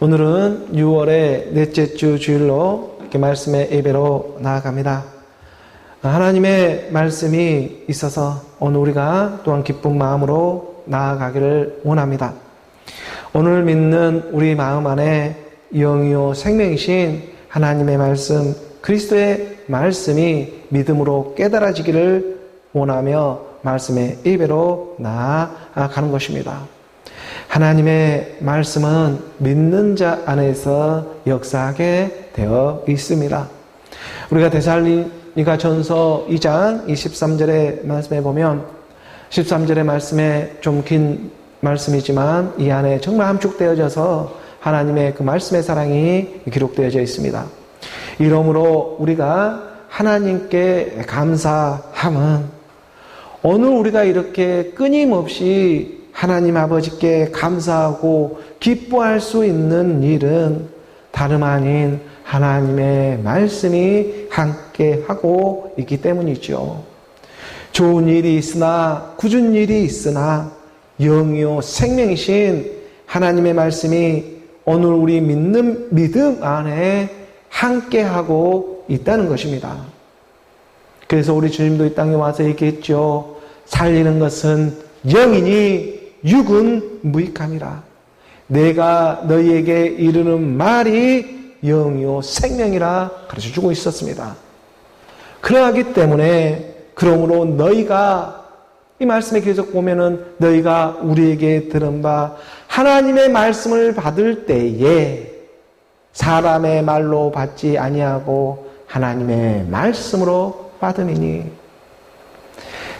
오늘은 6월의 넷째 주 주일로 이렇게 말씀의 예배로 나아갑니다. 하나님의 말씀이 있어서 오늘 우리가 또한 기쁜 마음으로 나아가기를 원합니다. 오늘 믿는 우리 마음 안에 영이요 생명이신 하나님의 말씀, 그리스도의 말씀이 믿음으로 깨달아지기를 원하며 말씀의 예배로 나아가는 것입니다. 하나님의 말씀은 믿는 자 안에서 역사하게 되어 있습니다. 우리가 데살로니가 전서 2장 23절의 말씀에 보면 13절의 말씀에 좀 긴 말씀이지만 이 안에 정말 함축되어져서 하나님의 그 말씀의 사랑이 기록되어져 있습니다. 이러므로 우리가 하나님께 감사함은 오늘 우리가 이렇게 끊임없이 하나님 아버지께 감사하고 기뻐할 수 있는 일은 다름 아닌 하나님의 말씀이 함께하고 있기 때문이죠. 좋은 일이 있으나 굳은 일이 있으나 영이요 생명이신 하나님의 말씀이 오늘 우리 믿는 믿음 안에 함께하고 있다는 것입니다. 그래서 우리 주님도 이 땅에 와서 얘기했죠. 살리는 것은 영이니 육은 무익함이라. 내가 너희에게 이르는 말이 영이요 생명이라 가르쳐주고 있었습니다. 그러하기 때문에 그러므로 너희가 이 말씀에 계속 보면은 너희가 우리에게 들은 바 하나님의 말씀을 받을 때에 사람의 말로 받지 아니하고 하나님의 말씀으로 받음이니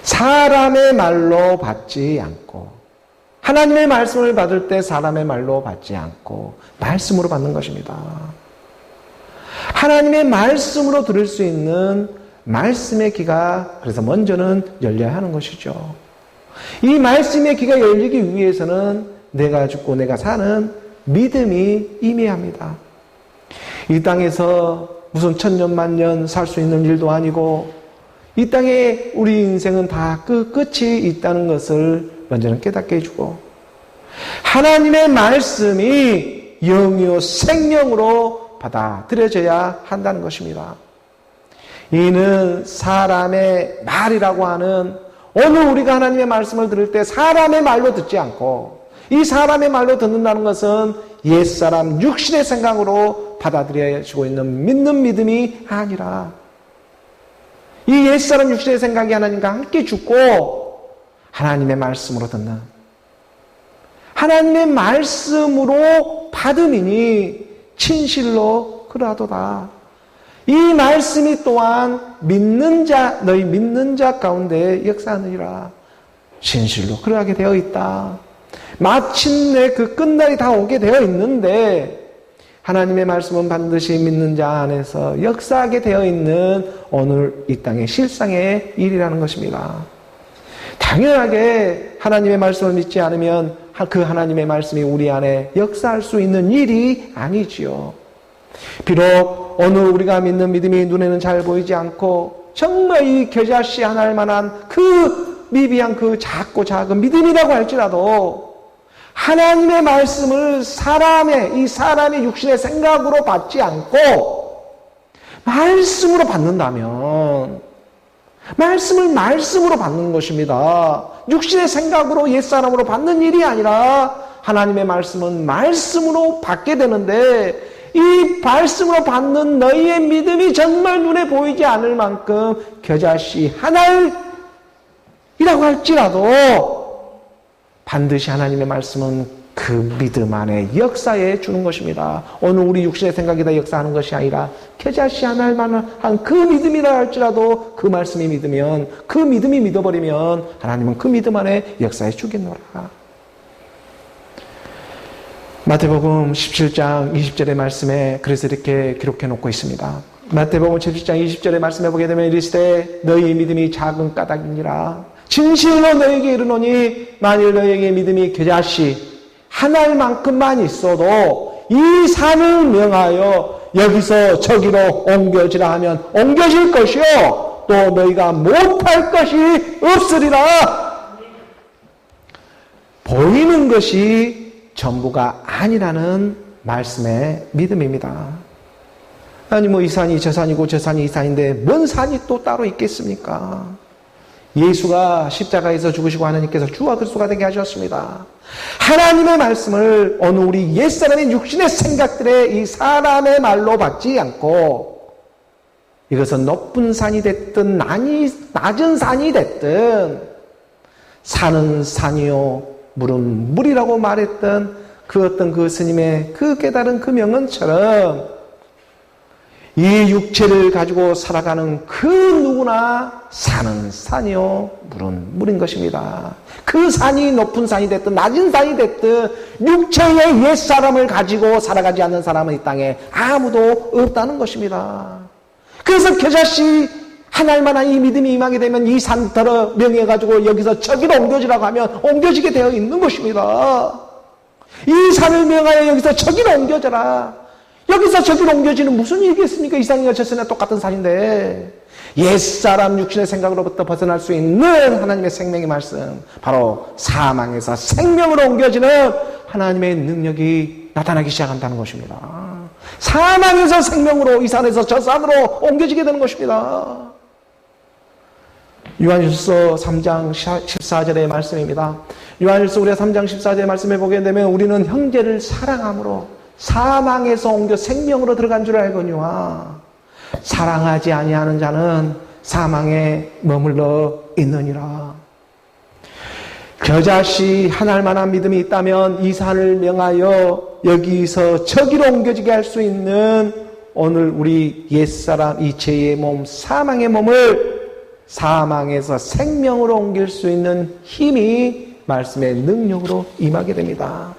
사람의 말로 받지 않고 하나님의 말씀을 받을 때 사람의 말로 받지 않고 말씀으로 받는 것입니다. 하나님의 말씀으로 들을 수 있는 말씀의 귀가 그래서 먼저는 열려야 하는 것이죠. 이 말씀의 귀가 열리기 위해서는 내가 죽고 내가 사는 믿음이 임해야 합니다. 이 땅에서 무슨 천년 만년 살 수 있는 일도 아니고 이 땅에 우리 인생은 다 끝이 있다는 것을 먼저는 깨닫게 해주고 하나님의 말씀이 영이요 생명으로 받아들여져야 한다는 것입니다. 이는 사람의 말이라고 하는 오늘 우리가 하나님의 말씀을 들을 때 사람의 말로 듣지 않고 이 사람의 말로 듣는다는 것은 옛사람 육신의 생각으로 받아들여지고 있는 믿는 믿음이 아니라 이 옛사람 육신의 생각이 하나님과 함께 죽고 하나님의 말씀으로 듣는 하나님의 말씀으로 받음이니 진실로 그러하도다. 이 말씀이 또한 믿는 자 너희 믿는 자 가운데 역사하느니라. 진실로 그러하게 되어 있다. 마침내 그 끝날이 다 오게 되어 있는데 하나님의 말씀은 반드시 믿는 자 안에서 역사하게 되어 있는 오늘 이 땅의 실상의 일이라는 것입니다. 당연하게 하나님의 말씀을 믿지 않으면 그 하나님의 말씀이 우리 안에 역사할 수 있는 일이 아니지요. 비록 오늘 우리가 믿는 믿음이 눈에는 잘 보이지 않고 정말 이 겨자씨 하나일 만한 그 미비한 그 작고 작은 믿음이라고 할지라도 하나님의 말씀을 이 사람의 육신의 생각으로 받지 않고 말씀으로 받는다면 말씀으로 받는 것입니다. 육신의 생각으로 옛사람으로 받는 일이 아니라 하나님의 말씀은 말씀으로 받게 되는데 이 말씀으로 받는 너희의 믿음이 정말 눈에 보이지 않을 만큼 겨자씨 하나이라고 할지라도 반드시 하나님의 말씀은 그 믿음 안에 역사해 주는 것입니다. 오늘 우리 육신의 생각이 다 역사하는 것이 아니라 겨자씨 하나일 만한 그 믿음이라 할지라도 그 말씀이 믿으면 그 믿음이 믿어버리면 하나님은 그 믿음 안에 역사해 주겠노라. 마태복음 17장 20절의 말씀에 그래서 이렇게 기록해 놓고 있습니다. 마태복음 17장 20절의 말씀에 보게 되면 이르시되 너희 믿음이 작은 까닭이니라. 진실로 너희에게 이르노니 만일 너희에게 믿음이 겨자씨 하나만큼만 있어도 이 산을 명하여 여기서 저기로 옮겨지라 하면 옮겨질 것이요 또 너희가 못할 것이 없으리라. 보이는 것이 전부가 아니라는 말씀의 믿음입니다. 아니 뭐 이 산이 저 산이고 저 산이 이 산인데 뭔 산이 또 따로 있겠습니까? 예수가 십자가에서 죽으시고 하나님께서 주와 그리스도가 되게 하셨습니다. 하나님의 말씀을 어느 우리 옛사람의 육신의 생각들의 이 사람의 말로 받지 않고 이것은 높은 산이 됐든 낮은 산이 됐든 산은 산이요 물은 물이라고 말했던 그 어떤 그 스님의 그 깨달은 그 명언처럼 이 육체를 가지고 살아가는 그 누구나 산은 산이요 물은 물인 것입니다. 그 산이 높은 산이 됐든 낮은 산이 됐든 육체의 옛사람을 가지고 살아가지 않는 사람은 이 땅에 아무도 없다는 것입니다. 그래서 겨자씨 하나님만한 이 믿음이 임하게 되면 이 산더러 명해가지고 여기서 저기로 옮겨지라고 하면 옮겨지게 되어 있는 것입니다. 이 산을 명하여 여기서 저기로 옮겨져라. 여기서 저기로 옮겨지는 무슨 일이겠습니까? 이 산이나 저 산이나 똑같은 산인데 옛사람 육신의 생각으로부터 벗어날 수 있는 하나님의 생명의 말씀, 바로 사망에서 생명으로 옮겨지는 하나님의 능력이 나타나기 시작한다는 것입니다. 사망에서 생명으로, 이 산에서 저 산으로 옮겨지게 되는 것입니다. 요한일서 3장 14절의 말씀입니다. 요한일서 우리가 3장 14절의 말씀을 보게 되면 우리는 형제를 사랑함으로 사망에서 옮겨 생명으로 들어간 줄 알거니와 사랑하지 아니하는 자는 사망에 머물러 있느니라. 겨자씨 하나님 만한 믿음이 있다면 이 산을 명하여 여기서 저기로 옮겨지게 할 수 있는 오늘 우리 옛사람 이 죄의 몸 사망의 몸을 사망에서 생명으로 옮길 수 있는 힘이 말씀의 능력으로 임하게 됩니다.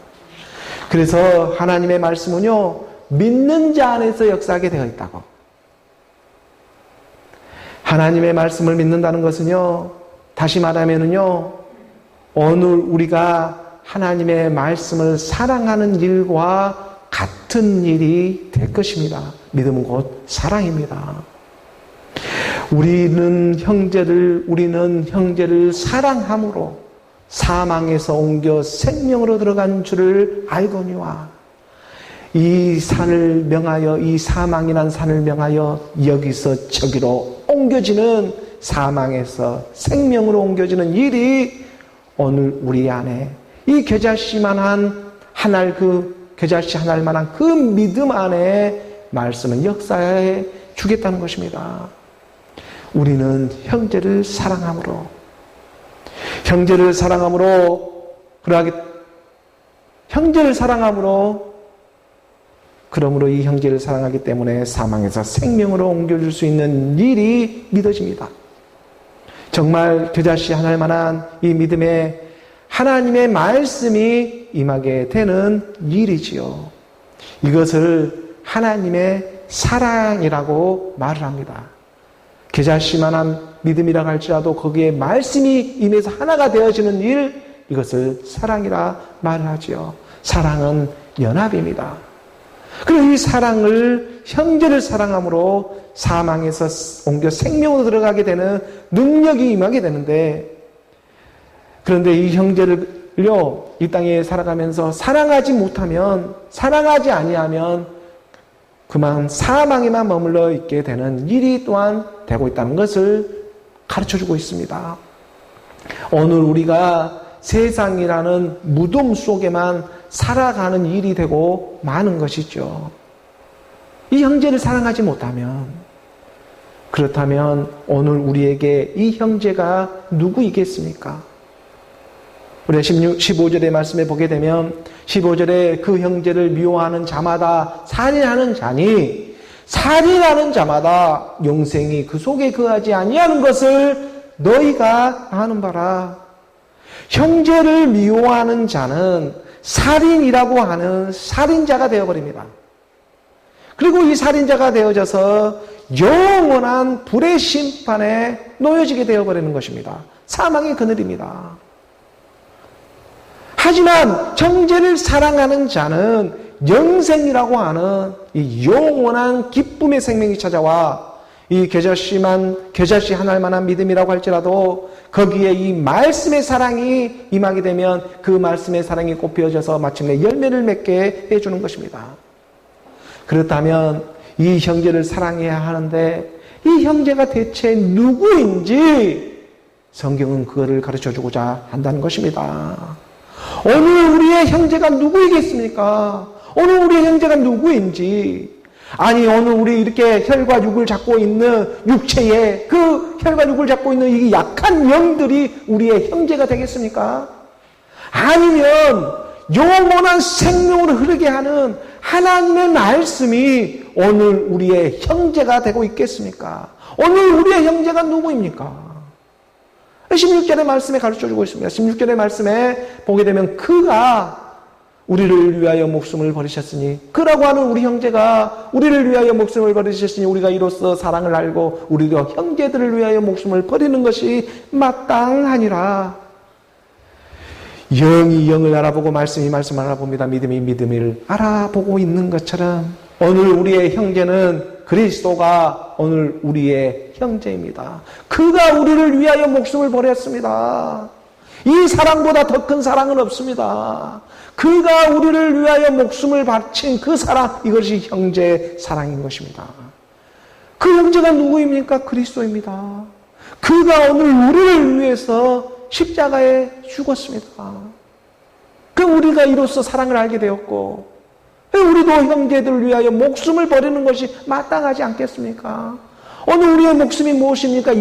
그래서 하나님의 말씀은요, 믿는 자 안에서 역사하게 되어 있다고. 하나님의 말씀을 믿는다는 것은요, 다시 말하면은요, 오늘 우리가 하나님의 말씀을 사랑하는 일과 같은 일이 될 것입니다. 믿음은 곧 사랑입니다. 우리는 형제를 사랑함으로 사망에서 옮겨 생명으로 들어간 줄을 알거니와 이 산을 명하여 이 사망이란 산을 명하여 여기서 저기로 옮겨지는 사망에서 생명으로 옮겨지는 일이 오늘 우리 안에 이 겨자씨만한 겨자씨 하나만한 그 믿음 안에 말씀은 역사해 주겠다는 것입니다. 우리는 형제를 사랑함으로 그러므로 이 형제를 사랑하기 때문에 사망에서 생명으로 옮겨줄 수 있는 일이 믿어집니다. 정말 겨자씨 하나만한 이 믿음에 하나님의 말씀이 임하게 되는 일이지요. 이것을 하나님의 사랑이라고 말을 합니다. 겨자씨만한 믿음이라 할지라도 거기에 말씀이 임해서 하나가 되어지는 일, 이것을 사랑이라 말을 하지요. 사랑은 연합입니다. 그리고 이 사랑을, 형제를 사랑함으로 사망에서 옮겨 생명으로 들어가게 되는 능력이 임하게 되는데, 그런데 이 형제를요, 이 땅에 살아가면서 사랑하지 아니하면 그만 사망에만 머물러 있게 되는 일이 또한 되고 있다는 것을 가르쳐주고 있습니다. 오늘 우리가 세상이라는 무덤 속에만 살아가는 일이 되고 마는 것이죠. 이 형제를 사랑하지 못하면, 그렇다면 오늘 우리에게 이 형제가 누구이겠습니까? 우리가 15절의 말씀에 보게 되면 15절에 그 형제를 미워하는 자마다 살인하는 자니 살인하는 자마다 영생이 그 속에 거하지 아니하는 것을 너희가 아는 바라. 형제를 미워하는 자는 살인이라고 하는 살인자가 되어버립니다. 그리고 이 살인자가 되어져서 영원한 불의 심판에 놓여지게 되어버리는 것입니다. 사망의 그늘입니다. 하지만 형제를 사랑하는 자는 영생이라고 하는 이 영원한 기쁨의 생명이 찾아와 이 겨자씨 하나만한 믿음이라고 할지라도 거기에 이 말씀의 사랑이 임하게 되면 그 말씀의 사랑이 꽃피어져서 마침내 열매를 맺게 해주는 것입니다. 그렇다면 이 형제를 사랑해야 하는데 이 형제가 대체 누구인지 성경은 그거를 가르쳐주고자 한다는 것입니다. 오늘 우리의 형제가 누구이겠습니까? 오늘 우리의 형제가 누구인지, 아니 오늘 우리 이렇게 혈과 육을 잡고 있는 육체에 그 혈과 육을 잡고 있는 이 약한 영들이 우리의 형제가 되겠습니까? 아니면 영원한 생명으로 흐르게 하는 하나님의 말씀이 오늘 우리의 형제가 되고 있겠습니까? 오늘 우리의 형제가 누구입니까? 16절의 말씀에 가르쳐주고 있습니다. 16절의 말씀에 보게 되면 그가 우리를 위하여 목숨을 버리셨으니, 그라고 하는 우리 형제가 우리를 위하여 목숨을 버리셨으니 우리가 이로써 사랑을 알고 우리도 형제들을 위하여 목숨을 버리는 것이 마땅하니라. 영이 영을 알아보고 말씀이 말씀을 알아봅니다. 믿음이 믿음을 알아보고 있는 것처럼 오늘 우리의 형제는 그리스도가 오늘 우리의 형제입니다. 그가 우리를 위하여 목숨을 버렸습니다. 이 사랑보다 더 큰 사랑은 없습니다. 그가 우리를 위하여 목숨을 바친 그 사랑, 이것이 형제의 사랑인 것입니다. 그 형제가 누구입니까? 그리스도입니다. 그가 오늘 우리를 위해서 십자가에 죽었습니다. 그 우리가 이로써 사랑을 알게 되었고, 우리도 형제들을 위하여 목숨을 버리는 것이 마땅하지 않겠습니까? 오늘 우리의 목숨이 무엇입니까?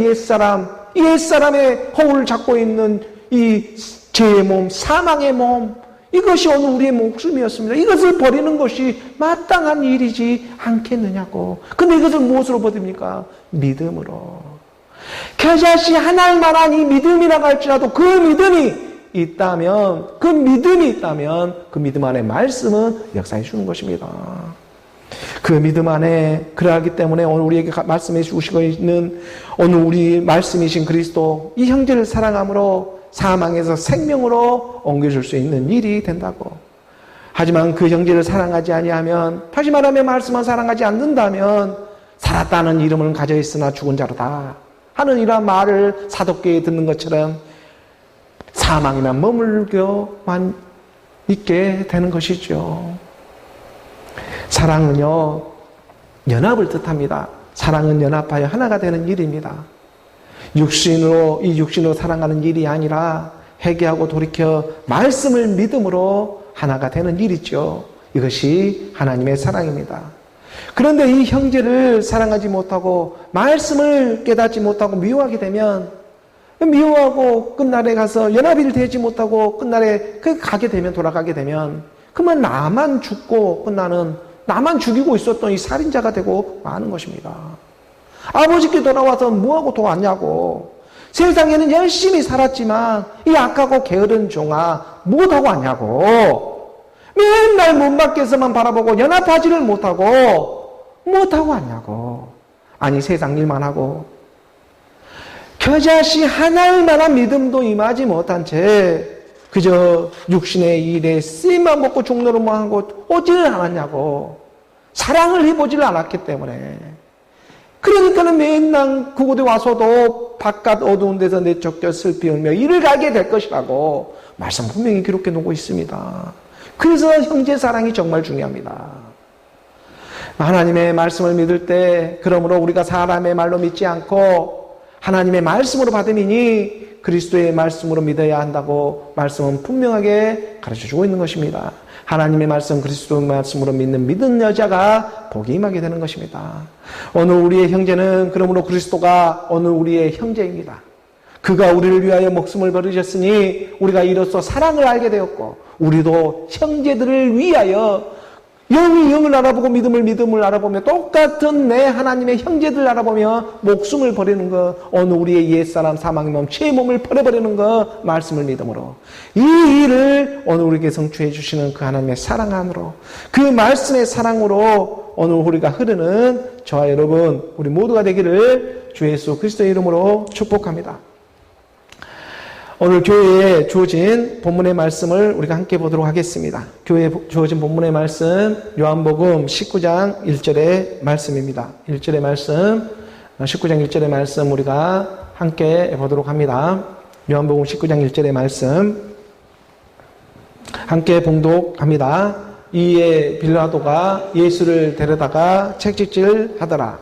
옛사람의 허울을 잡고 있는 이 죄의 몸, 사망의 몸, 이것이 오늘 우리의 목숨이었습니다. 이것을 버리는 것이 마땅한 일이지 않겠느냐고. 근데 이것을 무엇으로 버립니까? 믿음으로. 겨자씨 하나만한 이 믿음이라고 할지라도 그 믿음이 있다면, 그 믿음 안에 말씀은 역사해 주는 것입니다. 그 믿음 안에, 그러하기 때문에 오늘 우리에게 말씀해 주시고 있는 오늘 우리 말씀이신 그리스도, 이 형제를 사랑함으로 사망에서 생명으로 옮겨줄 수 있는 일이 된다고. 하지만 그 형제를 사랑하지 아니하면, 다시 말하면 말씀만 사랑하지 않는다면 살았다는 이름을 가져 있으나 죽은 자로다 하는 이러한 말을 사도계에 듣는 것처럼 사망에만 머물고만 있게 되는 것이죠. 사랑은요, 연합을 뜻합니다. 사랑은 연합하여 하나가 되는 일입니다. 육신으로 사랑하는 일이 아니라 회개하고 돌이켜 말씀을 믿음으로 하나가 되는 일이죠. 이것이 하나님의 사랑입니다. 그런데 이 형제를 사랑하지 못하고 말씀을 깨닫지 못하고 미워하게 되면, 미워하고 끝날에 가서 연합이 되지 못하고 끝날에 돌아가게 되면 그만 나만 죽고 끝나는, 나만 죽이고 있었던 이 살인자가 되고 마는 것입니다. 아버지께 돌아와서 뭐하고 돌아왔냐고. 세상에는 열심히 살았지만 이 악하고 게으른 종아 뭐하고 왔냐고. 맨날 문 밖에서만 바라보고 연합하지를 못하고 왔냐고. 아니 세상 일만 하고 겨자씨 하나일 만한 믿음도 임하지 못한 채 그저 육신의 일에 쓰임만 먹고 종노릇만 하고 오지를 않았냐고. 사랑을 해보지를 않았기 때문에. 그러니까는 맨날 그곳에 와서도 바깥 어두운 데서 내쫓겨 슬피 울며 이를 가게 될 것이라고 말씀 분명히 기록해 놓고 있습니다. 그래서 형제 사랑이 정말 중요합니다. 하나님의 말씀을 믿을 때, 그러므로 우리가 사람의 말로 믿지 않고 하나님의 말씀으로 받음이니 그리스도의 말씀으로 믿어야 한다고 말씀은 분명하게 가르쳐주고 있는 것입니다. 하나님의 말씀, 그리스도의 말씀으로 믿는 여자가 복이 임하게 되는 것입니다. 오늘 우리의 형제는 그러므로 그리스도가 오늘 우리의 형제입니다. 그가 우리를 위하여 목숨을 버리셨으니 우리가 이로써 사랑을 알게 되었고, 우리도 형제들을 위하여 영이 영을 알아보고 믿음을 알아보며 똑같은 내 하나님의 형제들 알아보며 목숨을 버리는 것, 오늘 우리의 옛사람 사망의 몸, 죄의 몸을 버려버리는 것, 말씀을 믿음으로 이 일을 오늘 우리에게 성취해 주시는 그 하나님의 사랑 안으로, 그 말씀의 사랑으로 오늘 우리가 흐르는 저와 여러분 우리 모두가 되기를 주 예수 그리스도의 이름으로 축복합니다. 오늘 교회에 주어진 본문의 말씀을 우리가 함께 보도록 하겠습니다. 교회에 주어진 본문의 말씀 요한복음 19장 1절의 말씀입니다. 1절의 말씀 19장 1절의 말씀 우리가 함께 보도록 합니다. 요한복음 19장 1절의 말씀 함께 봉독합니다. 이에 빌라도가 예수를 데려다가 책찍질 하더라.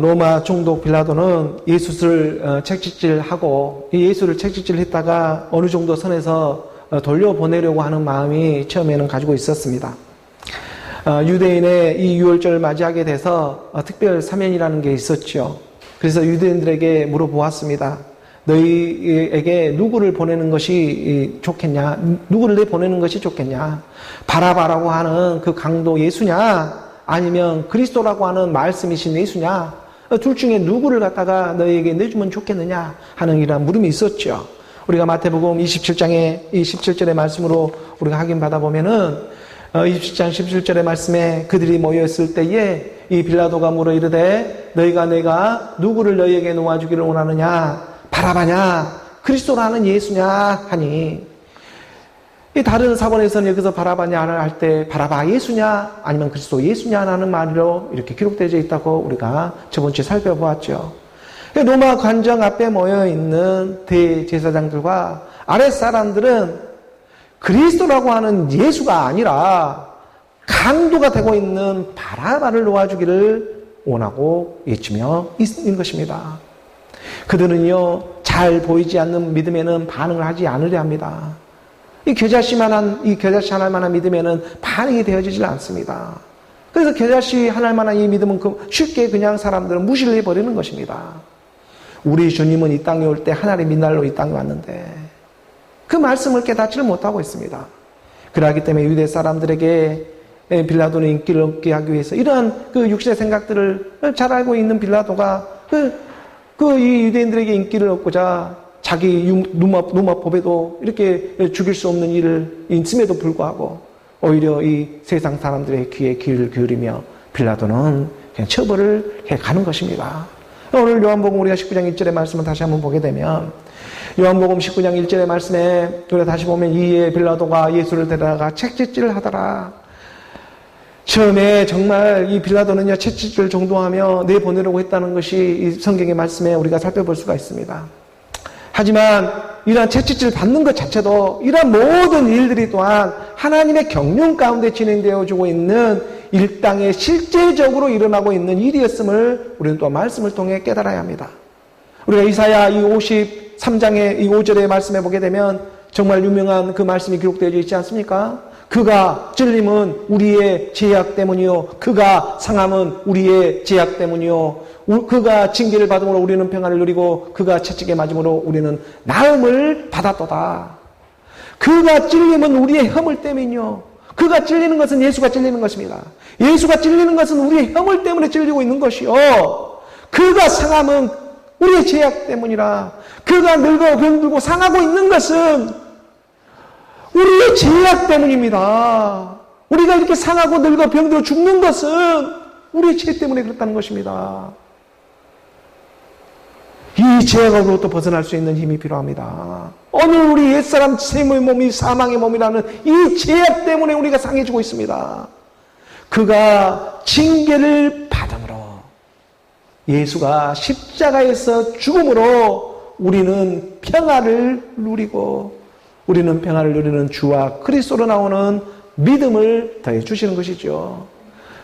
로마 총독 빌라도는 예수를 책찍질하고 이 예수를 책찍질했다가 어느 정도 선에서 돌려보내려고 하는 마음이 처음에는 가지고 있었습니다. 유대인의 이 유월절을 맞이하게 돼서 특별 사면이라는 게 있었죠. 그래서 유대인들에게 물어보았습니다. 너희에게 누구를 보내는 것이 좋겠냐? 누구를 내보내는 것이 좋겠냐? 바라바라고 하는 그 강도 예수냐? 아니면 그리스도라고 하는 말씀이신 예수냐? 둘 중에 누구를 갖다가 너희에게 내주면 좋겠느냐? 하는 이러한 물음이 있었죠. 우리가 마태복음 27장의 이 17절의 말씀으로 우리가 확인받아 보면은 27장 17절의 말씀에 그들이 모였을 때에 이 빌라도가 물어 이르되 너희가 내가 누구를 너희에게 놓아주기를 원하느냐? 바라바냐? 그리스도라는 예수냐? 하니 이 다른 사본에서는 여기서 바라바냐를 할 때 바라바 예수냐? 아니면 그리스도 예수냐라는 말로 이렇게 기록되어 있다고 우리가 저번 주에 살펴보았죠. 로마 관정 앞에 모여있는 대제사장들과 아랫사람들은 그리스도라고 하는 예수가 아니라 강도가 되고 있는 바라바를 놓아주기를 원하고 외치며 있는 것입니다. 그들은요, 잘 보이지 않는 믿음에는 반응을 하지 않으려 합니다. 이 겨자씨 하나만한 믿음에는 반응이 되어지질 않습니다. 그래서 겨자씨 하나만한 이 믿음은 쉽게 그냥 사람들은 무시를 해버리는 것입니다. 우리 주님은 이 땅에 올 때 하나님의 민날로 이 땅에 왔는데 그 말씀을 깨닫지를 못하고 있습니다. 그러기 때문에 유대 사람들에게 빌라도는 인기를 얻게 하기 위해서 이러한 그 육신의 생각들을 잘 알고 있는 빌라도가 이 유대인들에게 인기를 얻고자 자기 누마법에도 이렇게 죽일 수 없는 일을 있음에도 불구하고 오히려 이 세상 사람들의 귀에 귀를 기울이며 빌라도는 그냥 처벌을 해가는 것입니다. 오늘 요한복음 우리가 19장 1절의 말씀을 다시 한번 보게 되면 요한복음 19장 1절의 말씀에 우리가 다시 보면 이에 빌라도가 예수를 데려다가 책찍질을 하더라. 처음에 정말 이 빌라도는요 채찍질 정도하며 내보내려고 했다는 것이 이 성경의 말씀에 우리가 살펴볼 수가 있습니다. 하지만 이러한 채찍질 받는 것 자체도 이러한 모든 일들이 또한 하나님의 경륜 가운데 진행되어지고 있는 일당에 실제적으로 일어나고 있는 일이었음을 우리는 또 말씀을 통해 깨달아야 합니다. 우리가 이사야 이 53장의 이 5절의 말씀에 보게 되면 정말 유명한 그 말씀이 기록되어 있지 않습니까? 그가 찔림은 우리의 죄악 때문이요 그가 상함은 우리의 죄악 때문이요 그가 징계를 받음으로 우리는 평안을 누리고 그가 채찍에 맞음으로 우리는 나음을 받았도다. 그가 찔림은 우리의 허물 때문이요 그가 찔리는 것은 예수가 찔리는 것입니다. 예수가 찔리는 것은 우리의 허물 때문에 찔리고 있는 것이요 그가 상함은 우리의 죄악 때문이라. 그가 늙어 병들고 상하고 있는 것은 우리의 죄악 때문입니다. 우리가 이렇게 상하고 늙어 병들어 죽는 것은 우리의 죄 때문에 그렇다는 것입니다. 이 죄악으로부터 벗어날 수 있는 힘이 필요합니다. 오늘 우리 옛사람 셈의 몸이 사망의 몸이라는 이 죄악 때문에 우리가 상해지고 있습니다. 그가 징계를 받음으로 예수가 십자가에서 죽음으로 우리는 평화를 누리고 우리는 평화를 누리는 주와 그리스도로 나오는 믿음을 더해 주시는 것이죠.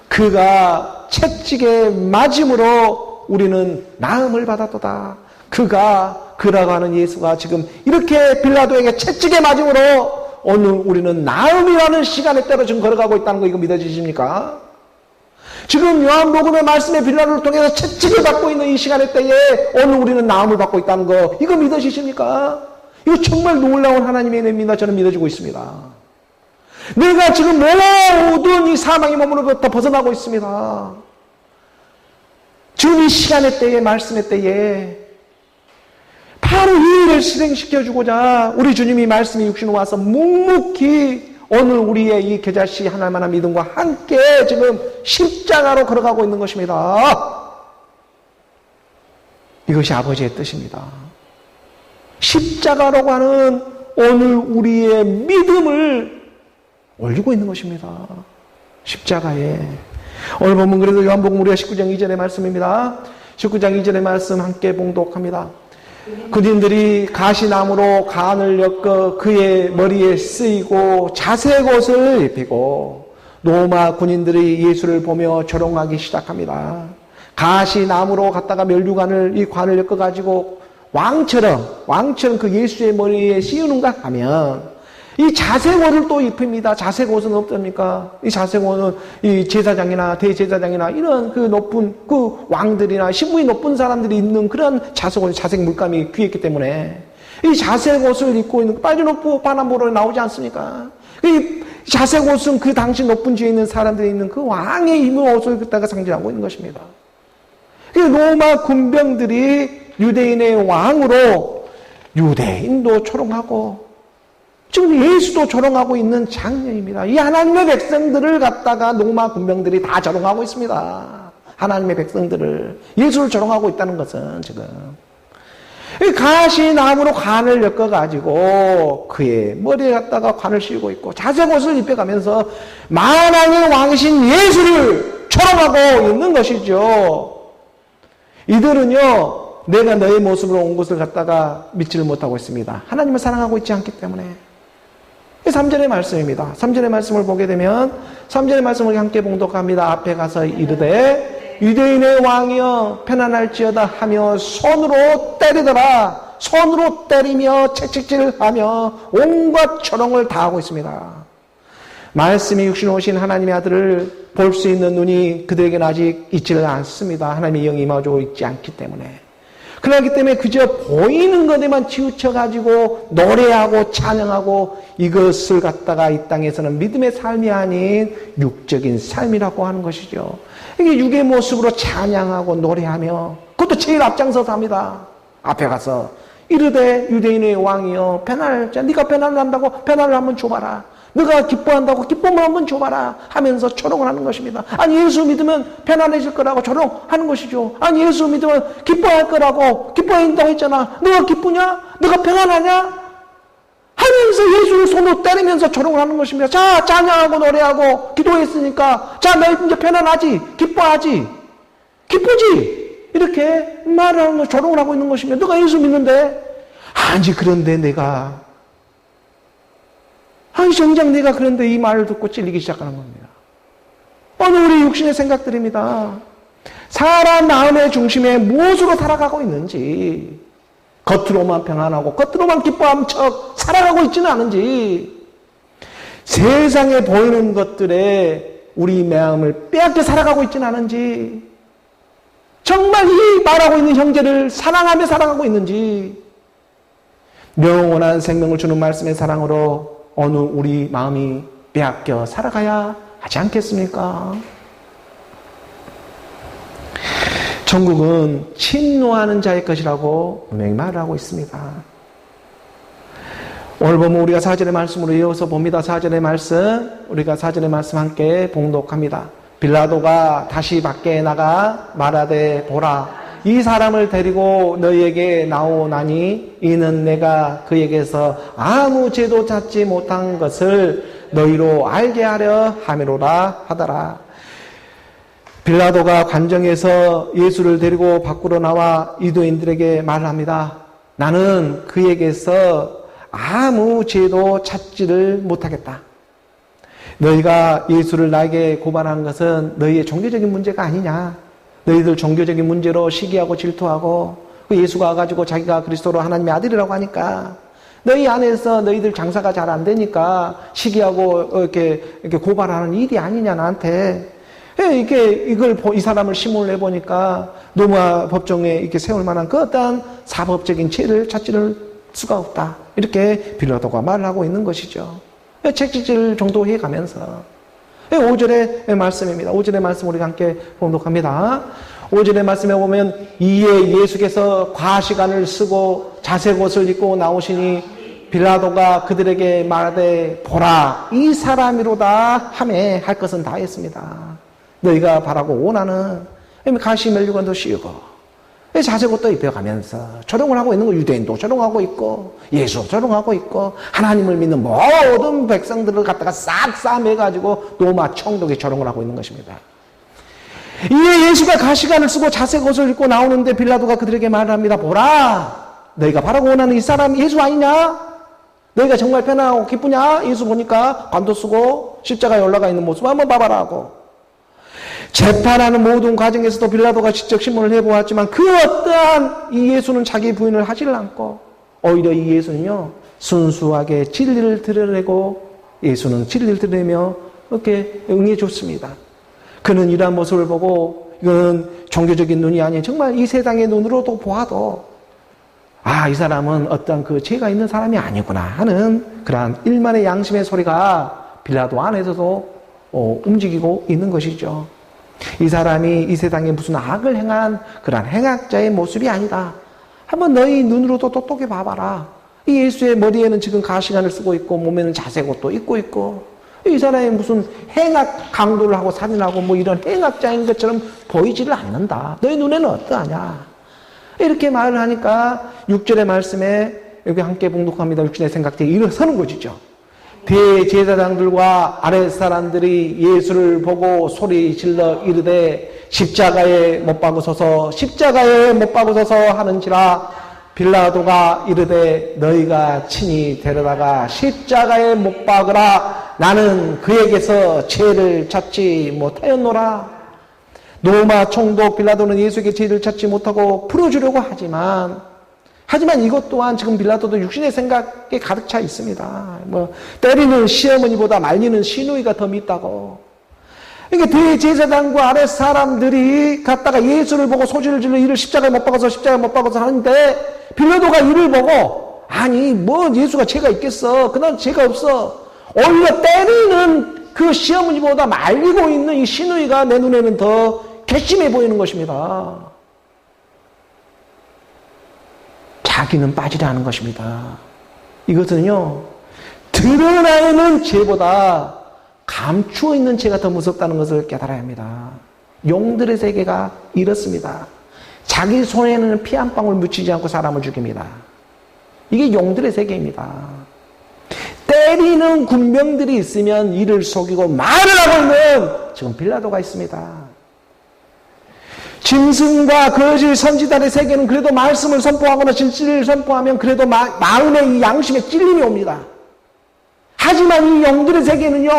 그가 채찍에 맞음으로 우리는 나음을 받았도다. 그라고 하는 예수가 지금 이렇게 빌라도에게 채찍에 맞음으로 오늘 우리는 나음이라는 시간에 따라 지금 걸어가고 있다는 거 이거 믿어지십니까? 지금 요한복음의 말씀의 빌라도를 통해서 채찍을 받고 있는 이 시간의 때에 오늘 우리는 나음을 받고 있다는 거 이거 믿어지십니까? 이거 정말 놀라운 하나님의 은혜입니다. 저는 믿어지고 있습니다. 내가 지금 모든 이 사망의 몸으로부터 벗어나고 있습니다. 지금 이 시간의 때에 말씀의 때에 바로 이 일을 실행시켜주고자 우리 주님이 말씀이 육신으로 와서 묵묵히 오늘 우리의 이 겨자씨 하나만한 믿음과 함께 지금 십자가로 걸어가고 있는 것입니다. 이것이 아버지의 뜻입니다. 십자가라고 하는 오늘 우리의 믿음을 올리고 있는 것입니다. 십자가에. 오늘 보면 그래도 요한복음 우리가 19장 2절의 말씀입니다. 19장 2절의 말씀 함께 봉독합니다. 군인들이 가시나무로 간을 엮어 그의 머리에 쓰이고 자색 옷을 입히고 로마 군인들이 예수를 보며 조롱하기 시작합니다. 가시나무로 갖다가 면류관을 이 관을 엮어가지고 왕처럼 그 예수의 머리에 씌우는가 하면 이 자색옷을 또 입힙니다. 자색옷은 어떻습니까? 이 자색옷은 이 제사장이나 대제사장이나 이런 그 높은 그 왕들이나 신분이 높은 사람들이 입는 그런 자색옷, 자색 물감이 귀했기 때문에 이 자색옷을 입고 있는 빨리 높고 파란보로 나오지 않습니까? 이 자색옷은 그 당시 높은 지에 있는 사람들이 입는 그 왕의 입은 옷을 그때가 상징하고 있는 것입니다. 로마 군병들이 유대인의 왕으로 유대인도 조롱하고 지금 예수도 조롱하고 있는 장면입니다. 이 하나님의 백성들을 갖다가 로마 군병들이 다 조롱하고 있습니다. 하나님의 백성들을 예수를 조롱하고 있다는 것은 지금 가시나무로 관을 엮어가지고 그의 머리에 갖다가 관을 씌우고 있고 자색옷을 입혀가면서 만왕의 왕이신 예수를 조롱하고 있는 것이죠. 이들은요, 내가 너의 모습으로 온 것을 갖다가 믿지를 못하고 있습니다. 하나님을 사랑하고 있지 않기 때문에. 3절의 말씀입니다. 3절의 말씀을 보게 되면 3절의 말씀을 함께 봉독합니다. 앞에 가서 이르되 유대인의 왕이여 편안할지어다 하며 손으로 때리더라. 손으로 때리며 채찍질하며 온갖 조롱을 다하고 있습니다. 말씀이 육신에 오신 하나님의 아들을 볼 수 있는 눈이 그들에게는 아직 있지를 않습니다. 하나님의 영이 임하고 있지 않기 때문에. 그렇기 때문에 그저 보이는 것에만 치우쳐가지고 노래하고 찬양하고 이것을 갖다가 이 땅에서는 믿음의 삶이 아닌 육적인 삶이라고 하는 것이죠. 이게 육의 모습으로 찬양하고 노래하며 그것도 제일 앞장서서 합니다. 앞에 가서 이르되 유대인의 왕이여 편안할 자 네가 편안을 한다고 편안을 한번 줘봐라. 네가 기뻐한다고 기쁨을 한번 줘봐라 하면서 조롱을 하는 것입니다. 아니 예수 믿으면 편안해질 거라고 조롱하는 것이죠. 아니 예수 믿으면 기뻐할 거라고 기뻐한다고 했잖아. 너가 기쁘냐? 너가 평안하냐? 하면서 예수를 손으로 때리면서 조롱을 하는 것입니다. 자, 찬양하고 노래하고 기도했으니까 자, 너 이제 편안하지? 기뻐하지? 기쁘지? 이렇게 말을 하는 거 조롱을 하고 있는 것입니다. 너가 예수 믿는데 아니 그런데 내가 정작 내가 그런데 이 말을 듣고 찔리기 시작하는 겁니다. 어느 우리 육신의 생각들입니다. 사람 마음의 중심에 무엇으로 살아가고 있는지, 겉으로만 평안하고 겉으로만 기뻐하는 척 살아가고 있지는 않은지, 세상에 보이는 것들에 우리 마음을 빼앗겨 살아가고 있지는 않은지, 정말 이 말하고 있는 형제를 사랑하며 살아가고 있는지, 영원한 생명을 주는 말씀의 사랑으로 어느 우리 마음이 빼앗겨 살아가야 하지 않겠습니까? 천국은 침노하는 자의 것이라고 분명히 말을 하고 있습니다. 오늘 보면 우리가 4절의 말씀으로 이어서 봅니다. 4절의 말씀, 우리가 4절의 말씀 함께 봉독합니다. 빌라도가 다시 밖에 나가 말하되 보라 이 사람을 데리고 너희에게 나오나니 이는 내가 그에게서 아무 죄도 찾지 못한 것을 너희로 알게 하려 함이로라 하더라. 빌라도가 관정에서 예수를 데리고 밖으로 나와 유대인들에게 말합니다. 나는 그에게서 아무 죄도 찾지를 못하겠다. 너희가 예수를 나에게 고발한 것은 너희의 종교적인 문제가 아니냐. 너희들 종교적인 문제로 시기하고 질투하고 예수가 와가지고 자기가 그리스도로 하나님의 아들이라고 하니까 너희 안에서 너희들 장사가 잘 안 되니까 시기하고 이렇게 고발하는 일이 아니냐 나한테. 이 사람을 신문을 해보니까 노마 법정에 이렇게 세울 만한 그 어떤 사법적인 죄를 찾지를 수가 없다. 이렇게 빌라도가 말을 하고 있는 것이죠. 채찍질 정도 해가면서. 5절의 말씀입니다. 5절의 말씀 우리가 함께 봉독합니다. 5절의 말씀에 보면 이에 예수께서 과시관을 쓰고 자색옷을 입고 나오시니 빌라도가 그들에게 말하되 보라 이 사람이로다 하매 할 것은 다 했습니다. 너희가 바라고 원하는 가시 면류관도 씌우고 자색옷도 입혀가면서 조롱을 하고 있는 거 유대인도 조롱하고 있고 예수 조롱하고 있고 하나님을 믿는 모든 백성들을 갖다가 싹 싸매가지고 로마 총독이 조롱을 하고 있는 것입니다. 이에 예수가 가시관을 쓰고 자색 옷을 입고 나오는데 빌라도가 그들에게 말을 합니다. 보라, 너희가 바라고 원하는 이 사람이 예수 아니냐? 너희가 정말 편안하고 기쁘냐? 예수 보니까 관도 쓰고 십자가에 올라가 있는 모습 한번 봐봐라 하고. 재판하는 모든 과정에서도 빌라도가 직접 신문을 해보았지만 그 어떠한 이 예수는 자기 부인을 하지를 않고 오히려 이 예수는요, 순수하게 진리를 드러내고 예수는 진리를 드러내며 이렇게 응해 줬습니다. 그는 이러한 모습을 보고 이건 종교적인 눈이 아닌 정말 이 세상의 눈으로도 보아도 아, 이 사람은 어떤 그 죄가 있는 사람이 아니구나 하는 그러한 일만의 양심의 소리가 빌라도 안에서도 움직이고 있는 것이죠. 이 사람이 이 세상에 무슨 악을 행한 그러한 행악자의 모습이 아니다. 한번 너희 눈으로도 똑똑히 봐봐라. 이 예수의 머리에는 지금 가시관을 쓰고 있고 몸에는 자색 옷도 입고 있고 이 사람이 무슨 행악 강도를 하고 살인하고 뭐 이런 행악자인 것처럼 보이지를 않는다. 너희 눈에는 어떠하냐? 이렇게 말을 하니까 6절의 말씀에 여기 함께 봉독합니다. 6절의 생각들이 일어서는 것이죠. 대제사장들과 아랫사람들이 예수를 보고 소리 질러 이르되 십자가에 못 박으소서 십자가에 못 박으소서 하는지라 빌라도가 이르되 너희가 친히 데려다가 십자가에 못 박으라. 나는 그에게서 죄를 찾지 못하였노라. 로마 총독 빌라도는 예수에게 죄를 찾지 못하고 풀어주려고 하지만 이것 또한 지금 빌라도도 육신의 생각에 가득 차 있습니다. 뭐 때리는 시어머니보다 말리는 시누이가 더 밉다고. 그러니까 대제사장과 아랫 사람들이 갔다가 예수를 보고 소리를 질러 이를 십자가에 못 박아서 하는데 빌라도가 이를 보고 아니 뭐 예수가 죄가 있겠어. 그날 죄가 없어. 오히려 때리는 그 시어머니보다 말리고 있는 이 시누이가 내 눈에는 더 괘씸해 보이는 것입니다. 자기는 빠지라는 것입니다. 이것은요, 드러나 있는 죄보다 감추어 있는 죄가 더 무섭다는 것을 깨달아야 합니다. 용들의 세계가 이렇습니다. 자기 손에는 피 한 방울 묻히지 않고 사람을 죽입니다. 이게 용들의 세계입니다. 때리는 군병들이 있으면 이를 속이고 말을 하고 있는 지금 빌라도가 있습니다. 짐승과 거짓 선지자의 세계는 그래도 말씀을 선포하거나 진실을 선포하면 그래도 마음의 이 양심에 찔림이 옵니다. 하지만 이 영들의 세계는요,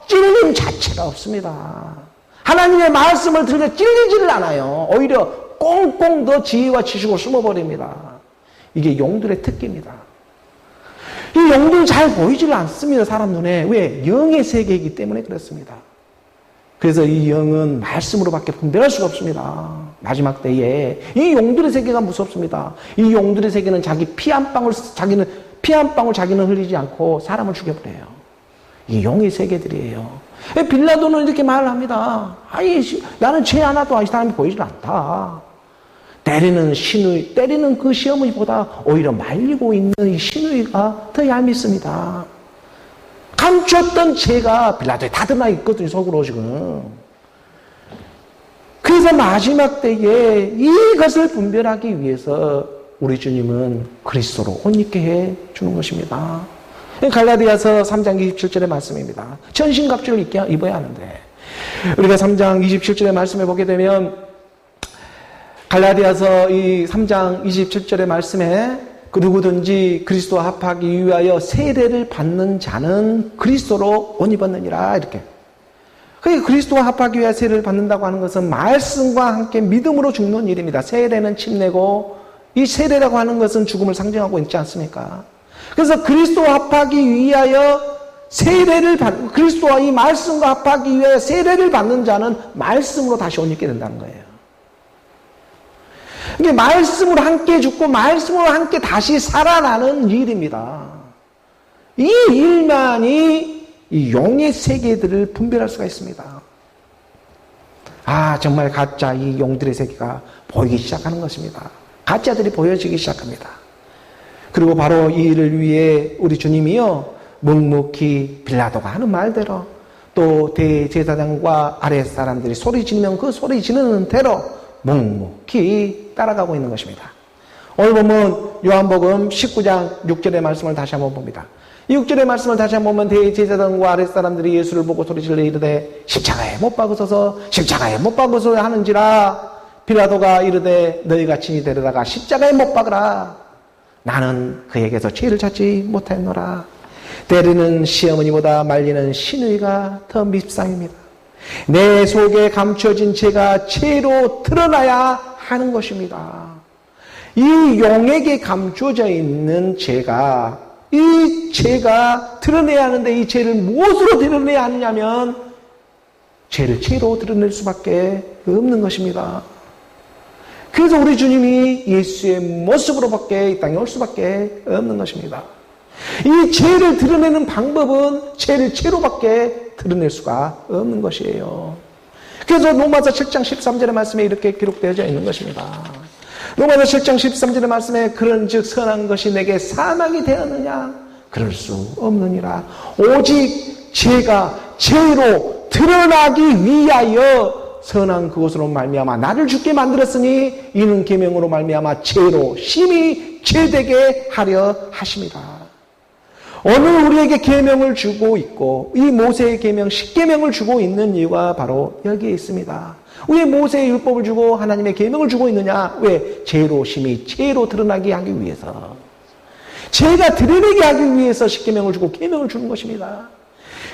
찔림 자체가 없습니다. 하나님의 말씀을 들으려 찔리지를 않아요. 오히려 꽁꽁 더 지혜와 지식으로 숨어버립니다. 이게 영들의 특기입니다. 이 영들은 잘 보이질 않습니다. 사람 눈에. 왜? 영의 세계이기 때문에 그렇습니다. 그래서 이 영은 말씀으로밖에 분별할 수가 없습니다. 마지막 때에 이 용들의 세계가 무섭습니다. 이 용들의 세계는 자기 피 한 방울 자기는 흘리지 않고 사람을 죽여버려요. 이 용의 세계들이에요. 빌라도는 이렇게 말을 합니다. 아니 나는 죄 하나도 이 사람이 보이질 않다. 때리는 그 시어머니보다 오히려 말리고 있는 이 시누이가 더 얄밉습니다. 감췄던 죄가 빌라도에 다 드러나 있거든요, 속으로 지금. 그래서 마지막 때에 이것을 분별하기 위해서 우리 주님은 그리스도로 옷 입게 해 주는 것입니다. 갈라디아서 3장 27절의 말씀입니다. 전신갑주를 입어야 하는데 우리가 3장 27절의 말씀에 보게 되면 갈라디아서 이 3장 27절의 말씀에 그 누구든지 그리스도와 합하기 위하여 세례를 받는 자는 그리스도로 옷 입었느니라 이렇게. 그러니까 그리스도와 합하기 위하여 세례를 받는다고 하는 것은 말씀과 함께 믿음으로 죽는 일입니다. 세례는 침례고 이 세례라고 하는 것은 죽음을 상징하고 있지 않습니까? 그래서 그리스도와 합하기 위하여 그리스도와 이 말씀과 합하기 위하여 세례를 받는 자는 말씀으로 다시 옷 입게 된다는 거예요. 이게 말씀으로 함께 죽고 말씀으로 함께 다시 살아나는 일입니다. 이 일만이 이 용의 세계들을 분별할 수가 있습니다. 아, 정말 가짜 이 용들의 세계가 보이기 시작하는 것입니다. 가짜들이 보여지기 시작합니다. 그리고 바로 이 일을 위해 우리 주님이요, 묵묵히 빌라도가 하는 말대로 또 대제사장과 아랫 사람들이 소리 지르면 그 소리 지르는 대로 묵묵히 따라가고 있는 것입니다. 오늘 보면 요한복음 19장 6절의 말씀을 다시 한번 봅니다. 이 6절의 말씀을 다시 한번 보면 대제사장과 아랫사람들이 예수를 보고 소리질러 이르되 십자가에 못 박으소서 십자가에 못 박으소서 하는지라. 빌라도가 이르되 너희가 친히 데려다가 십자가에 못 박으라. 나는 그에게서 죄를 찾지 못했노라. 때리는 시어머니보다 말리는 시누이가 더 밉상입니다. 내 속에 감춰진 죄가 죄로 드러나야 하는 것입니다. 이 용에게 감춰져 있는 죄가, 이 죄가 드러내야 하는데 이 죄를 무엇으로 드러내야 하느냐면 죄를 죄로 드러낼 수밖에 없는 것입니다. 그래서 우리 주님이 예수의 모습으로밖에 이 땅에 올 수밖에 없는 것입니다. 이 죄를 드러내는 방법은 죄를 죄로밖에 드러낼 수가 없는 것이에요. 그래서 로마서 7장 13절의 말씀에 이렇게 기록되어져 있는 것입니다. 로마서 7장 13절의 말씀에 그런즉 선한 것이 내게 사망이 되었느냐? 그럴 수 없느니라. 오직 죄가 죄로 드러나기 위하여 선한 그것으로 말미암아 나를 죽게 만들었으니 이는 계명으로 말미암아 죄로 심히 죄되게 하려 하심이라. 오늘 우리에게 계명을 주고 있고 이 모세의 계명 10계명을 주고 있는 이유가 바로 여기에 있습니다. 왜 모세의 율법을 주고 하나님의 계명을 주고 있느냐? 왜? 죄로 심히 죄로 드러나게 하기 위해서. 죄가 드러내게 하기 위해서 10계명을 주고 계명을 주는 것입니다.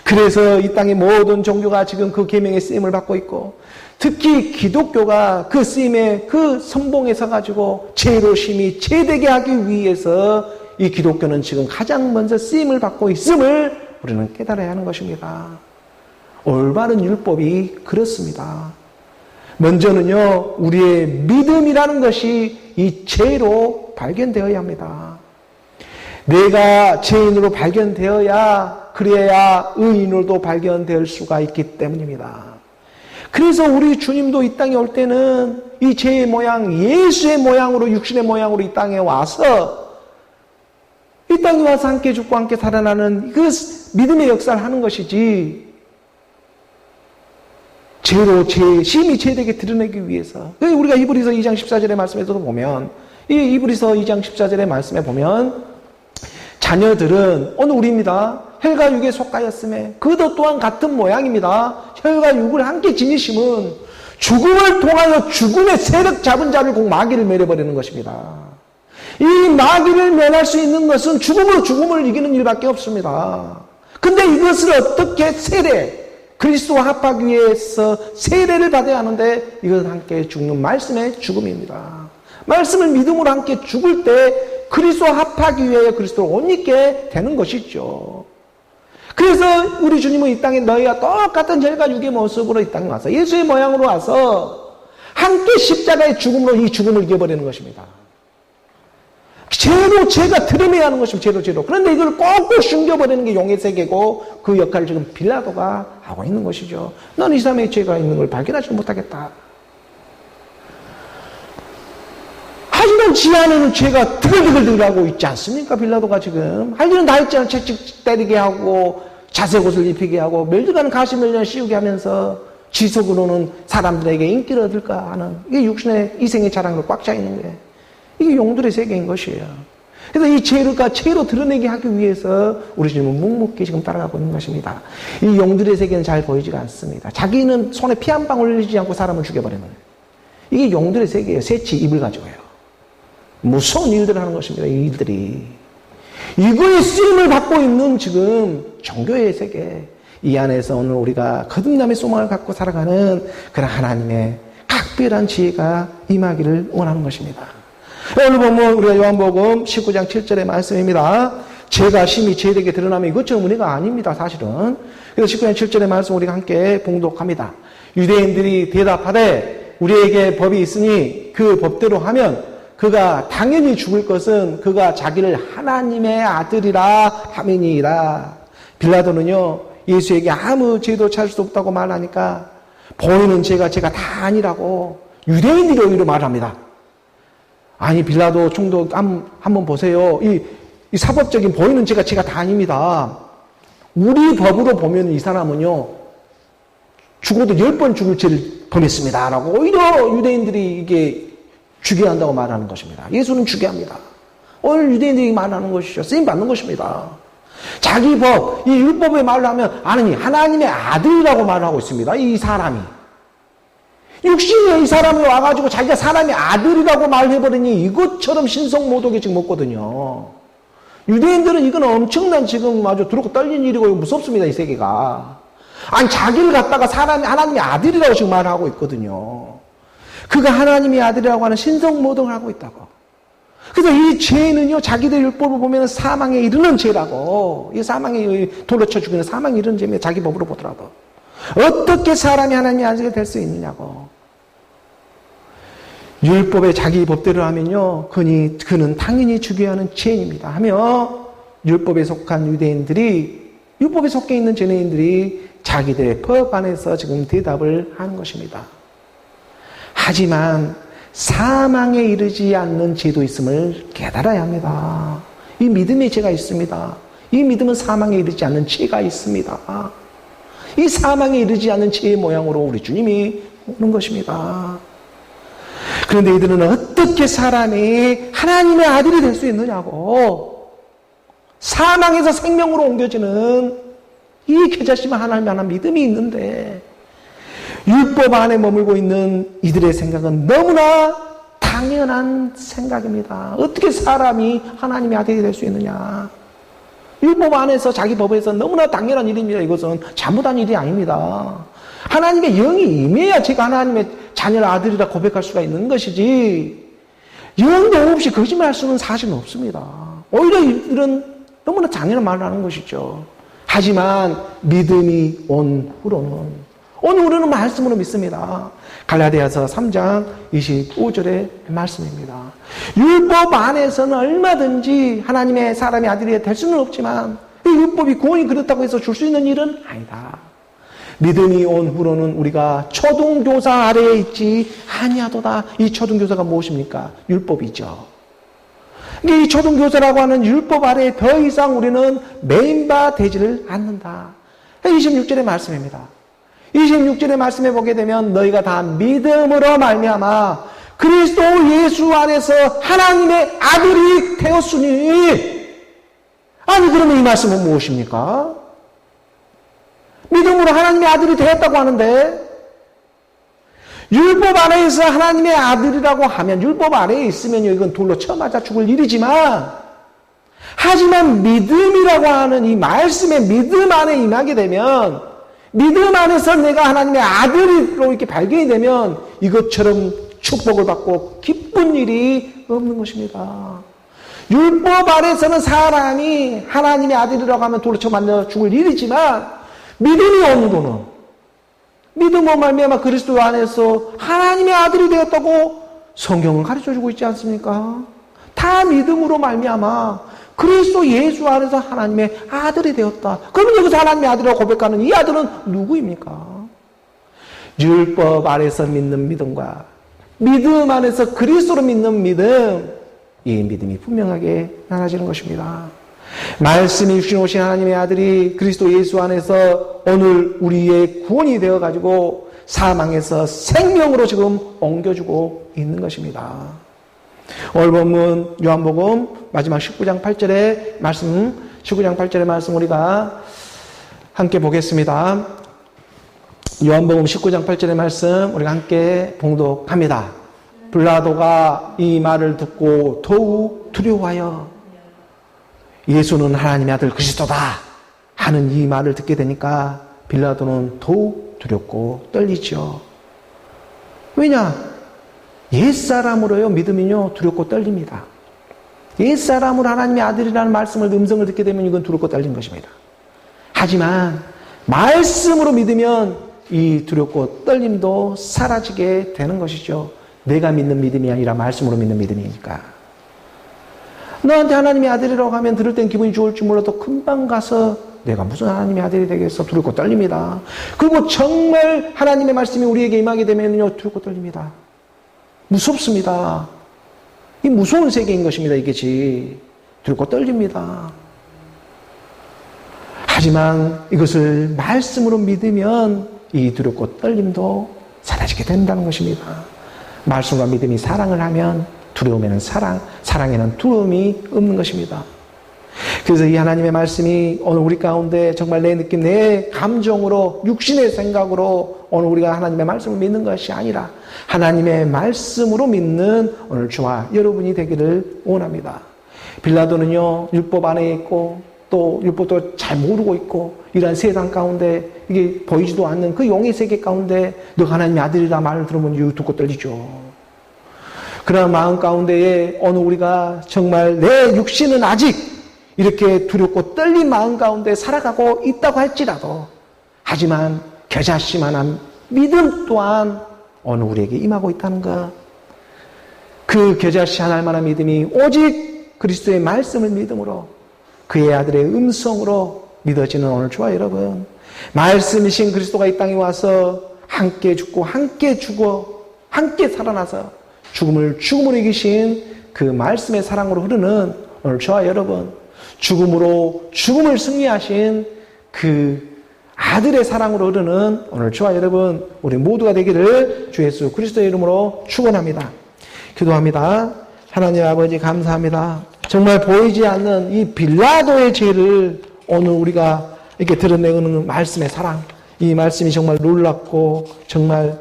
그래서 이 땅의 모든 종교가 지금 그 계명의 쓰임을 받고 있고 특히 기독교가 그 쓰임의 그 선봉에 서가지고 죄로 심히 죄되게 하기 위해서 이 기독교는 지금 가장 먼저 쓰임을 받고 있음을 우리는 깨달아야 하는 것입니다. 올바른 율법이 그렇습니다. 먼저는요, 우리의 믿음이라는 것이 이 죄로 발견되어야 합니다. 내가 죄인으로 발견되어야 그래야 의인으로도 발견될 수가 있기 때문입니다. 그래서 우리 주님도 이 땅에 올 때는 이 죄의 모양, 예수의 모양으로, 육신의 모양으로 이 땅에 와서 이 땅에 와서 함께 죽고 함께 살아나는 그 믿음의 역사를 하는 것이지 죄로 심히 죄되게 드러내기 위해서. 우리가 이브리서 2장 14절의 말씀에서도 보면 이 이브리서 2장 14절의 말씀에 보면 자녀들은 오늘 우리입니다. 혈과 육에 속하였음에 그도 또한 같은 모양입니다. 혈과 육을 함께 지니심은 죽음을 통하여 죽음의 세력 잡은 자를 곧 마귀를 멸해버리는 것입니다. 이 마귀를 면할 수 있는 것은 죽음으로 죽음을 이기는 일밖에 없습니다. 근데 이것을 어떻게 그리스도와 합하기 위해서 세례를 받아야 하는데 이것은 함께 죽는 말씀의 죽음입니다. 말씀을 믿음으로 함께 죽을 때 그리스도와 합하기 위해 그리스도를 옷 입게 되는 것이죠. 그래서 우리 주님은 이 땅에 너희와 똑같은 혈과 육의 모습으로 이 땅에 와서 예수의 모양으로 와서 함께 십자가의 죽음으로 이 죽음을 이겨버리는 것입니다. 죄로 죄가 드러내야 하는 것입니다. 죄로. 그런데 이걸 꼭꼭 숨겨버리는 게 용의 세계고 그 역할을 지금 빌라도가 하고 있는 것이죠. 넌 이 사람의 죄가 있는 걸 발견하지 못하겠다. 하지만 지 안에는 죄가 드글드글드글하고 있지 않습니까? 빌라도가 지금 할 일은 다 했잖아요. 채찍 때리게 하고 자색 옷을 입히게 하고 멸득하는 가시멜년을 씌우게 하면서 지속으로는 사람들에게 인기를 얻을까 하는 이게 육신의 이생의 자랑으로 꽉 차 있는 거예요. 이게 용들의 세계인 것이에요. 그래서 이 죄가 죄로 드러내게 하기 위해서 우리 주님은 묵묵히 지금 따라가고 있는 것입니다. 이 용들의 세계는 잘 보이지가 않습니다. 자기는 손에 피 한 방울 흘리지 않고 사람을 죽여버리는 거예요. 이게 용들의 세계예요. 새치 입을 가지고요. 무서운 일들을 하는 것입니다. 이 일들이. 이거에 쓰임을 받고 있는 지금 종교의 세계. 이 안에서 오늘 우리가 거듭남의 소망을 갖고 살아가는 그런 하나님의 각별한 지혜가 임하기를 원하는 것입니다. 오늘 보면 우리가 요한복음 19장 7절의 말씀입니다. 죄가 심히 죄되게 드러나면 이것처럼 은혜가 아닙니다. 사실은. 그래서 19장 7절의 말씀 우리가 함께 봉독합니다. 유대인들이 대답하되 우리에게 법이 있으니 그 법대로 하면 그가 당연히 죽을 것은 그가 자기를 하나님의 아들이라 함이니이다. 빌라도는요 예수에게 아무 죄도 찾을 수 없다고 말하니까 보이는 죄가 다 아니라고 유대인들이 오히려 말합니다. 아니 빌라도 총독 한번 보세요. 이 사법적인 보이는 죄가 다 아닙니다. 우리 법으로 보면 이 사람은요 죽어도 10번 죽을 죄를 범했습니다 라고 오히려 유대인들이 이게 죽여야 한다고 말하는 것입니다. 예수는 죽여야 합니다. 오늘 유대인들이 말하는 것이죠. 쓰임 받는 것입니다. 자기 법, 이 율법의 말로 하면 아니 하나님의 아들이라고 말을 하고 있습니다. 이 사람이. 육신의 이 사람이 와가지고 자기가 사람의 아들이라고 말해버리니 이것처럼 신성모독이 지금 없거든요. 유대인들은 이건 엄청난 지금 아주 두렵고 떨리는 일이고 무섭습니다. 이 세계가. 아니 자기를 갖다가 하나님의 아들이라고 지금 말하고 있거든요. 그가 하나님의 아들이라고 하는 신성모독을 하고 있다고. 그래서 이 죄는요, 자기들 율법을 보면 사망에 이르는 죄라고. 이 사망에 돌로 쳐 죽이는 사망에 이르는 죄입니다. 자기 법으로 보더라도. 어떻게 사람이 하나님의 아들이 될 수 있느냐고. 율법에 자기 법대로 하면요, 그는 당연히 죽여야 하는 죄인입니다. 하며 율법에 속한 유대인들이, 율법에 속해 있는 죄인들이 자기들의 법 안에서 지금 대답을 하는 것입니다. 하지만 사망에 이르지 않는 죄도 있음을 깨달아야 합니다. 이 믿음의 죄가 있습니다. 이 믿음은 사망에 이르지 않는 죄가 있습니다. 이 사망에 이르지 않는 죄의 모양으로 우리 주님이 오는 것입니다. 그런데 이들은 어떻게 사람이 하나님의 아들이 될 수 있느냐고. 사망에서 생명으로 옮겨지는 이 계자심한 하나님 하나 믿음이 있는데 율법 안에 머물고 있는 이들의 생각은 너무나 당연한 생각입니다. 어떻게 사람이 하나님의 아들이 될 수 있느냐. 율법 안에서 자기 법에서 너무나 당연한 일입니다. 이것은 잘못한 일이 아닙니다. 하나님의 영이 임해야 제가 하나님의 자녀 아들이라 고백할 수가 있는 것이지 영도 없이 거짓말할 수는 사실은 없습니다. 오히려 이들은 너무나 당연한 말을 하는 것이죠. 하지만 믿음이 온 후로는 오늘 우리는 말씀으로 믿습니다. 갈라디아서 3장 25절의 말씀입니다. 율법 안에서는 얼마든지 하나님의 사람의 아들이 될 수는 없지만 이 율법이 구원이 그렇다고 해서 줄 수 있는 일은 아니다. 믿음이 온 후로는 우리가 초등교사 아래에 있지 아니하도다. 이 초등교사가 무엇입니까? 율법이죠. 이 초등교사라고 하는 율법 아래에 더 이상 우리는 메인바 되지를 않는다. 26절의 말씀입니다. 26절의 말씀에 보게 되면 너희가 다 믿음으로 말미암아 그리스도 예수 안에서 하나님의 아들이 되었으니. 아니 그러면 이 말씀은 무엇입니까? 믿음으로 하나님의 아들이 되었다고 하는데 율법 안에서 하나님의 아들이라고 하면 율법 안에 있으면 이건 돌로 쳐맞아 죽을 일이지만 하지만 믿음이라고 하는 이 말씀의 믿음 안에 임하게 되면 믿음 안에서 내가 하나님의 아들로 이렇게 발견이 되면 이것처럼 축복을 받고 기쁜 일이 없는 것입니다. 율법 안에서는 사람이 하나님의 아들이라고 하면 돌로 쳐맞아 죽을 일이지만 믿음이 오는 거는 믿음으로 말미암아 그리스도 안에서 하나님의 아들이 되었다고 성경은 가르쳐주고 있지 않습니까? 다 믿음으로 말미암아 그리스도 예수 안에서 하나님의 아들이 되었다. 그러면 여기서 하나님의 아들이라고 고백하는 이 아들은 누구입니까? 율법 안에서 믿는 믿음과 믿음 안에서 그리스도로 믿는 믿음, 이 믿음이 분명하게 나눠지는 것입니다. 말씀이 주신 오신 하나님의 아들이 그리스도 예수 안에서 오늘 우리의 구원이 되어가지고 사망에서 생명으로 지금 옮겨주고 있는 것입니다. 오늘 본문 요한복음 마지막 19장 8절의 말씀, 19장 8절의 말씀 우리가 함께 보겠습니다. 요한복음 19장 8절의 말씀 우리가 함께 봉독합니다. 빌라도가 이 말을 듣고 더욱 두려워하여 예수는 하나님의 아들 그리스도다 하는 이 말을 듣게 되니까 빌라도는 더욱 두렵고 떨리죠. 왜냐? 옛사람으로요 믿음이요 두렵고 떨립니다. 옛사람으로 하나님의 아들이라는 말씀을 음성을 듣게 되면 이건 두렵고 떨린 것입니다. 하지만 말씀으로 믿으면 이 두렵고 떨림도 사라지게 되는 것이죠. 내가 믿는 믿음이 아니라 말씀으로 믿는 믿음이니까. 너한테 하나님의 아들이라고 하면 들을 땐 기분이 좋을지 몰라도 금방 가서 내가 무슨 하나님의 아들이 되겠어 두렵고 떨립니다. 그리고 정말 하나님의 말씀이 우리에게 임하게 되면요 두렵고 떨립니다. 무섭습니다. 이 무서운 세계인 것입니다. 이것이 두렵고 떨립니다. 하지만 이것을 말씀으로 믿으면 이 두렵고 떨림도 사라지게 된다는 것입니다. 말씀과 믿음이 사랑을 하면 두려움에는 사랑, 사랑에는 두려움이 없는 것입니다. 그래서 이 하나님의 말씀이 오늘 우리 가운데 정말 내 느낌, 내 감정으로, 육신의 생각으로 오늘 우리가 하나님의 말씀을 믿는 것이 아니라 하나님의 말씀으로 믿는 오늘 저와 여러분이 되기를 원합니다. 빌라도는요, 율법 안에 있고 또 율법도 잘 모르고 있고 이러한 세상 가운데 이게 보이지도 않는 그 용의 세계 가운데 너가 하나님의 아들이라 말을 들으면 이거 듣고 떨리죠. 그런 마음 가운데에 오늘 우리가 정말 내 육신은 아직 이렇게 두렵고 떨린 마음 가운데 살아가고 있다고 할지라도 하지만 겨자씨만한 믿음 또한 오늘 우리에게 임하고 있다는 것. 그 겨자씨 하나만한 믿음이 오직 그리스도의 말씀을 믿음으로 그의 아들의 음성으로 믿어지는 오늘 저와 여러분, 말씀이신 그리스도가 이 땅에 와서 함께 죽고 함께 죽어 함께 살아나서 죽음으로 이기신 그 말씀의 사랑으로 흐르는 오늘 저와 여러분, 죽음을 승리하신 그 아들의 사랑으로 흐르는 오늘 저와 여러분, 우리 모두가 되기를 주 예수 그리스도의 이름으로 축원합니다. 기도합니다. 하나님 아버지 감사합니다. 정말 보이지 않는 이 빌라도의 죄를 오늘 우리가 이렇게 드러내는 말씀의 사랑, 이 말씀이 정말 놀랍고 정말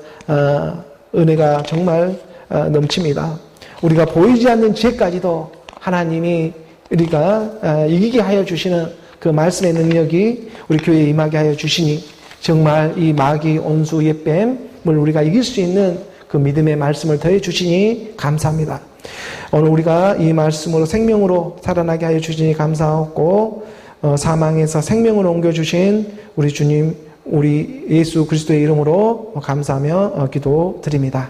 은혜가 정말 넘칩니다. 우리가 보이지 않는 죄까지도 하나님이 우리가 이기게 하여 주시는 그 말씀의 능력이 우리 교회에 임하게 하여 주시니 정말 이 마귀, 온수, 옛뱀을 우리가 이길 수 있는 그 믿음의 말씀을 더해 주시니 감사합니다. 오늘 우리가 이 말씀으로 생명으로 살아나게 하여 주시니 감사하고 사망에서 생명으로 옮겨주신 우리 주님, 우리 예수 그리스도의 이름으로 감사하며 기도드립니다.